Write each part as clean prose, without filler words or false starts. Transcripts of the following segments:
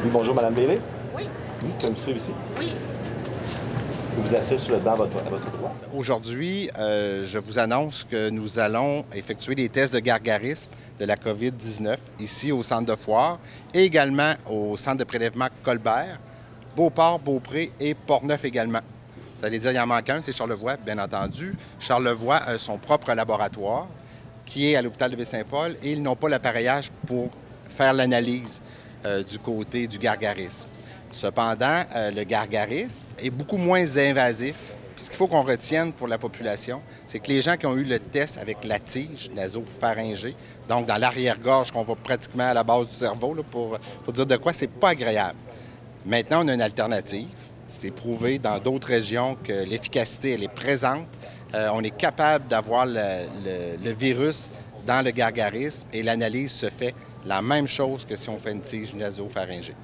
Oui, bonjour, Madame Bailey. Oui, Oui, tu peux me suivre ici? oui. Je vous assure sur le banc à votre droite. Aujourd'hui, je vous annonce que nous allons effectuer des tests de gargarisme de la COVID-19 ici au centre de foire et également au centre de prélèvement Colbert, Beauport, Beaupré et Portneuf également. Vous allez dire, il en manque un, c'est Charlevoix, bien entendu. Charlevoix a son propre laboratoire qui est à l'hôpital de Baie-Saint-Paul et ils n'ont pas l'appareillage pour faire l'analyse du côté du gargarisme. Cependant, le gargarisme est beaucoup moins invasif. Puis ce qu'il faut qu'on retienne pour la population, c'est que les gens qui ont eu le test avec la tige nasopharyngée, donc dans l'arrière-gorge qu'on va pratiquement à la base du cerveau, là, pour dire de quoi, c'est pas agréable. Maintenant, on a une alternative. C'est prouvé dans d'autres régions que l'efficacité, elle est présente. On est capable d'avoir le virus dans le gargarisme et l'analyse se fait la même chose que si on fait une tige nasopharyngée.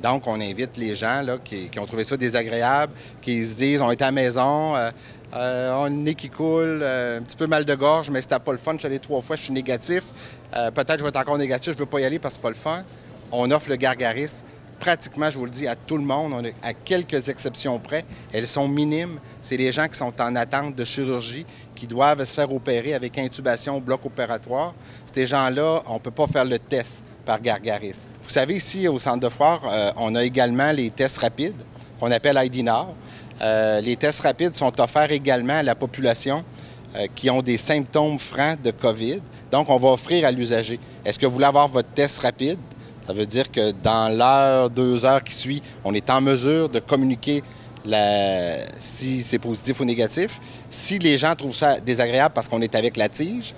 Donc, on invite les gens là, qui ont trouvé ça désagréable, qui se disent, on est à la maison, on a le nez qui coule, un petit peu mal de gorge, mais c'était pas le fun, je suis allé 3 fois, je suis négatif. Peut-être que je vais être encore négatif, je ne veux pas y aller parce que c'est pas le fun. On offre le gargarisme pratiquement, je vous le dis, à tout le monde. On a, à quelques exceptions près. Elles sont minimes. C'est les gens qui sont en attente de chirurgie, qui doivent se faire opérer avec intubation au bloc opératoire. Ces gens-là, on ne peut pas faire le test par gargarisme. Vous savez, ici, au centre de foire, on a également les tests rapides, qu'on appelle ID Nord. Les tests rapides sont offerts également à la population qui ont des symptômes francs de COVID. Donc, on va offrir à l'usager. Est-ce que vous voulez avoir votre test rapide? Ça veut dire que dans l'heure, 2 heures qui suit, on est en mesure de communiquer si c'est positif ou négatif. Si les gens trouvent ça désagréable parce qu'on est avec la tige,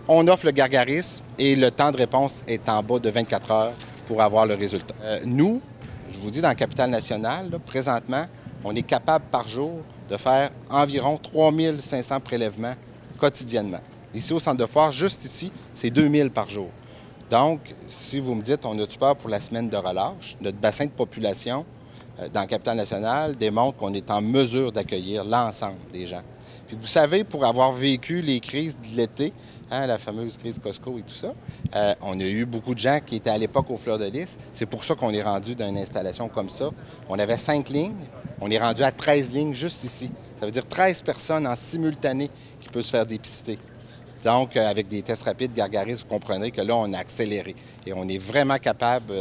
on offre le gargarisme et le temps de réponse est en bas de 24 heures pour avoir le résultat. Nous, je vous dis, dans la capitale nationale, là, présentement, on est capable par jour de faire environ 3500 prélèvements quotidiennement. Ici, au centre de foire, juste ici, c'est 2000 par jour. Donc, si vous me dites, on a-tu peur pour la semaine de relâche, notre bassin de population dans la capitale nationale démontre qu'on est en mesure d'accueillir l'ensemble des gens. Puis vous savez, pour avoir vécu les crises de l'été, la fameuse crise Costco et tout ça, on a eu beaucoup de gens qui étaient à l'époque au Fleur de Lys. C'est pour ça qu'on est rendu dans une installation comme ça. On avait 5 lignes, on est rendu à 13 lignes juste ici. Ça veut dire 13 personnes en simultané qui peuvent se faire dépister. Donc, avec des tests rapides gargarisme, vous comprenez que là, on a accéléré. Et on est vraiment capable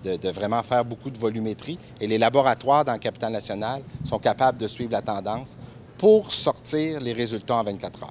de vraiment faire beaucoup de volumétrie. Et les laboratoires dans la capitale nationale sont capables de suivre la tendance pour sortir les résultats en 24 heures.